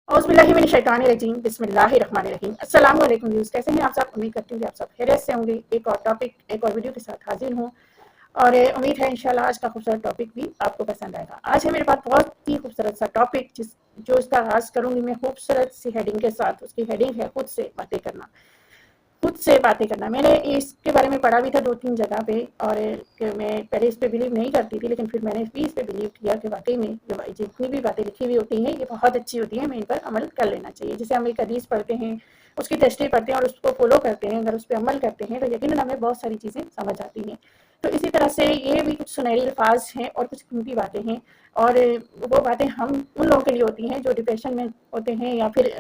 औज़ुबिल्लाहिमिनश्शैतानिर्रजीम बिस्मिल्लाहिर्रहमानिर्रहीम। अस्सलाम वालेकुम व्यूज़, कैसे हैं आप सब? उम्मीद करती हूँ कि आप सब खैरियत से होंगे। एक और टॉपिक, एक और वीडियो के साथ हाजिर हूँ और उम्मीद है इंशाल्लाह आज का खूबसूरत टॉपिक भी आपको पसंद आएगा। आज है मेरे पास बहुत ही खूबसूरत सा टॉपिक जो इसका आगाज़ करूँगी मैं खूबसूरत सी हेडिंग के साथ। उसकी हेडिंग है खुद से बातें करना। खुद से बातें करना। मैंने इसके बारे में पढ़ा भी था 2-3 जगह पे और कि मैं पहले इस पे बिलीव नहीं करती थी, लेकिन फिर मैंने भी इस पे बिलीव किया कि वाक़ई में जो जितनी भी बातें लिखी हुई होती हैं, ये बहुत अच्छी होती हैं, हमें इन पर अमल कर लेना चाहिए। जैसे हम एक हदीस पढ़ते हैं, उसकी तशरीह पढ़ते हैं और उसको फ़ॉलो करते हैं, अगर उस पे अमल करते हैं, तो यकीनन हमें बहुत सारी चीज़ें समझ आती हैं। तो इसी तरह से ये भी कुछ सुनहरी अल्फ़ाज़ हैं और कुछ कीमती बातें हैं और वो बातें हम उन लोगों के लिए होती हैं, जो डिप्रेशन में होते हैं या फिर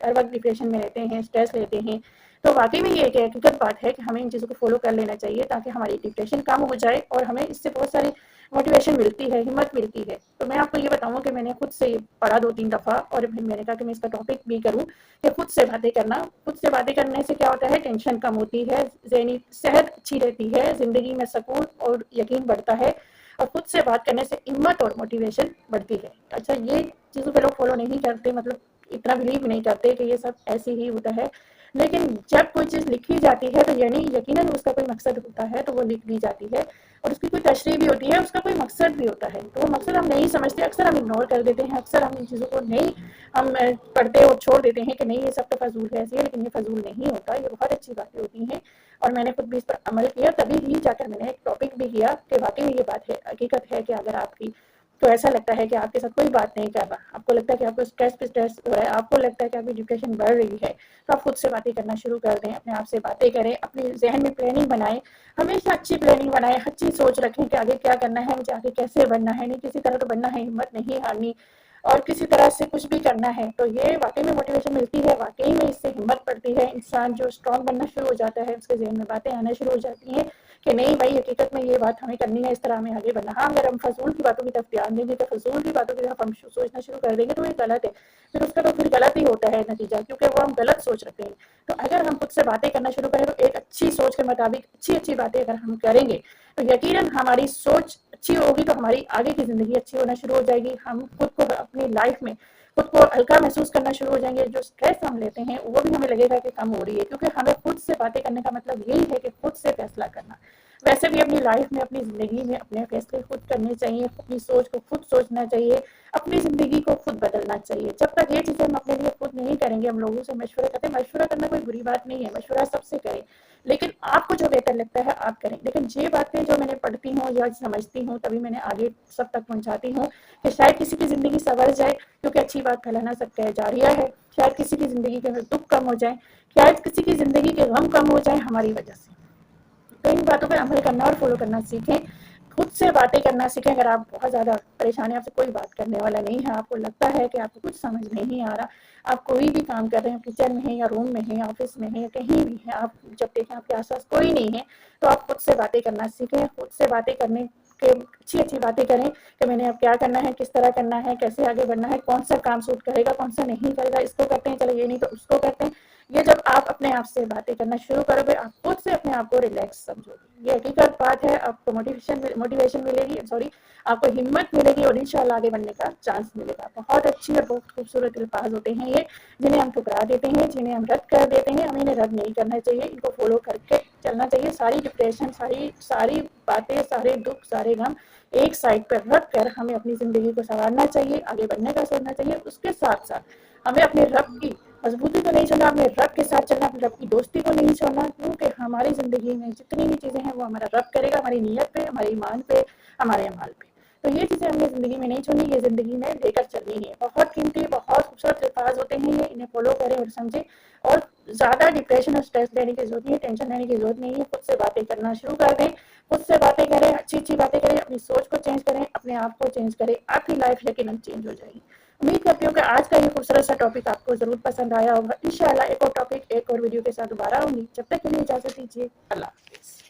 हर वक़्त डिप्रेशन में रहते हैं, स्ट्रेस लेते हैं। तो वाक़ई में ये एक हकीकत बात है कि हमें इन चीज़ों को फ़ॉलो कर लेना चाहिए ताकि हमारी डिप्रेशन कम हो जाए और हमें इससे बहुत सारी मोटिवेशन मिलती है, हिम्मत मिलती है। तो मैं आपको ये बताऊँ कि मैंने खुद से पढ़ा 2-3 दफ़ा और फिर मैंने कहा कि मैं इसका टॉपिक भी करूँ कि खुद से बातें करना। खुद से बातें करने से क्या होता है, टेंशन कम होती है, ज़हनी सेहत अच्छी रहती है, ज़िंदगी में सुकून और यकीन बढ़ता है और खुद से बात करने से हिम्मत और मोटिवेशन बढ़ती है। अच्छा, ये चीज़ों पे लोग फ़ॉलो नहीं करते, मतलब इतना बिलीव नहीं करते कि ये सब ऐसे ही होता है। लेकिन जब कोई चीज़ लिखी जाती है तो यानी यकीनन उसका कोई मकसद होता है, तो वो लिख दी जाती है और उसकी कोई तशरीह भी होती है, उसका कोई मकसद भी होता है। तो वो मकसद हम नहीं समझते, अक्सर हम इग्नोर कर देते हैं, अक्सर हम इन चीज़ों को नहीं हम पढ़ते और छोड़ देते हैं कि नहीं ये सब तो फ़ज़ूल है, ऐसे है, लेकिन ये फ़ज़ूल नहीं होता, ये बहुत अच्छी बातें होती हैं और मैंने खुद भी इस पर अमल किया, तभी ही जाकर मैंने एक टॉपिक भी किया कि वाक़ई में ये बात है, हकीकत है कि अगर आपकी तो ऐसा लगता है कि आपके साथ कोई बात नहीं कर रहा, आपको लगता है कि आपको स्ट्रेस पे स्ट्रेस हो रहा है, आपको लगता है कि आपकी डिप्रेशन बढ़ रही है, तो आप खुद से बातें करना शुरू कर दें, अपने आप से बातें करें, अपने ज़हन में प्लानिंग बनाएं, हमेशा अच्छी प्लानिंग बनाएं, अच्छी सोच रखें कि आगे क्या करना है, मुझे आगे कैसे बढ़ना है, नहीं किसी तरह तो बनना है, हिम्मत नहीं हारनी और किसी तरह से कुछ भी करना है। तो ये वाकई में मोटिवेशन मिलती है, वाकई में इससे हिम्मत बढ़ती है, इंसान जो स्ट्रॉन्ग बनना शुरू हो जाता है, उसके ज़हन में बातें आना शुरू हो जाती हैं कि नहीं भाई, हकीकत में ये बात हमें करनी है, इस तरह हमें आगे बढ़ना। हाँ, अगर हम फजूल की बातों की तरफ ध्यान देंगे, तो फजूल की बातों की तरफ हम सोचना शुरू कर देंगे, तो ये गलत है, फिर उसका तो फिर गलत ही होता है नतीजा, क्योंकि वो हम गलत सोच रखते हैं। तो अगर हम खुद से बातें करना शुरू करें, तो एक अच्छी सोच के मुताबिक अच्छी अच्छी बातें अगर हम करेंगे, तो यकीनन हमारी सोच अच्छी होगी, तो हमारी आगे की ज़िंदगी अच्छी होना शुरू हो जाएगी। हम खुद को अपनी लाइफ में खुद को हल्का महसूस करना शुरू हो जाएंगे, जो स्ट्रेस हम लेते हैं वो भी हमें लगेगा कि कम हो रही है, क्योंकि हमें खुद से बातें करने का मतलब यही है कि खुद से फैसला करना। वैसे भी अपनी लाइफ में, अपनी ज़िंदगी में अपने फैसले खुद करने चाहिए, अपनी सोच को खुद सोचना चाहिए, अपनी ज़िंदगी को खुद बदलना चाहिए। जब तक ये चीज़ें हम अपने लिए खुद नहीं करेंगे, हम लोगों से मशवरा करते हैं, मशवरा करना कोई बुरी बात नहीं है, मशवरा सबसे करें, लेकिन आपको जो बेहतर लगता है आप करें। लेकिन ये बातें जो मैंने पढ़ती हूँ या समझती हूँ, तभी मैंने आगे सब तक पहुँचाती हूँ कि शायद किसी की ज़िंदगी संवर जाए, क्योंकि अच्छी बात फैलाना सबका जारिया है। शायद किसी की ज़िंदगी के दुख कम हो जाए, शायद किसी की ज़िंदगी के गम कम हो जाए हमारी वजह से। तो इन बातों पर अमल करना और फॉलो करना सीखें, खुद से बातें करना सीखें। अगर आप बहुत ज़्यादा परेशान हैं, आपसे कोई बात करने वाला नहीं है, आपको लगता है कि आपको कुछ समझ नहीं आ रहा, आप कोई भी काम कर रहे हैं, किचन में है या रूम में है या ऑफिस में है या कहीं भी है, आप जब देखें आपके आसपास कोई नहीं है, तो आप खुद से बातें करना सीखें। खुद से बातें करने के अच्छी अच्छी बातें करें कि मैंने अब क्या करना है, किस तरह करना है, कैसे आगे बढ़ना है, कौन सा काम सूट करेगा, कौन सा नहीं करेगा, इसको करते हैं, चलो ये नहीं तो उसको करते हैं। ये जब आप अपने आप से बातें करना शुरू करोगे, आप खुद से अपने आप को रिलैक्स समझोगे, ये हकीकत बात है। आपको मोटिवेशन मिलेगी, सॉरी, आपको हिम्मत मिलेगी और इंशाल्लाह आगे बढ़ने का चांस मिलेगा। बहुत अच्छी और बहुत खूबसूरत अल्फाज होते हैं ये, जिन्हें हम ठुकरा देते हैं, जिन्हें हम रद्द कर देते हैं। हमें इन्हें रद्द नहीं करना चाहिए, इनको फॉलो करके चलना चाहिए। सारी डिप्रेशन, सारी सारी बातें, सारे दुख, सारे गम एक साइड पर रख कर हमें अपनी ज़िंदगी को संवारना चाहिए, आगे बढ़ने का सोचना चाहिए। उसके साथ साथ हमें अपने रब की मजबूती को नहीं छोड़ना, अपने रब के साथ चलना, अपने रब की दोस्ती को नहीं छोड़ना, क्योंकि हमारी ज़िंदगी में जितनी भी चीज़ें हैं वो हमारा रब करेगा, हमारी नीयत पे, हमारे ईमान पे, हमारे अमाल पे। तो ये चीज़ें हमें ज़िंदगी में नहीं छोड़नी, ये ज़िंदगी में लेकर चलनी है। बहुत कीमती, बहुत खूबसूरत अल्फाज होते हैं ये, इन्हें फॉलो करें और समझें और ज़्यादा डिप्रेशन और स्ट्रेस लेने की ज़रूरत नहीं है, टेंशन लेने की ज़रूरत नहीं है। खुद से बातें करना शुरू कर दें, खुद से बातें करें, अच्छी अच्छी बातें करें, अपनी सोच को चेंज करें, अपने आप को चेंज करें, आपकी लाइफ यकीनन चेंज हो जाएगी। उम्मीद करती हूँ कि आज का ये खूबसूरत सा टॉपिक आपको ज़रूर पसंद आया होगा। इंशाल्लाह एक और टॉपिक, एक और वीडियो के साथ दोबारा आऊँगी। जब तक के लिए इजाज़त दीजिए। अल्लाह हाफ़िज़।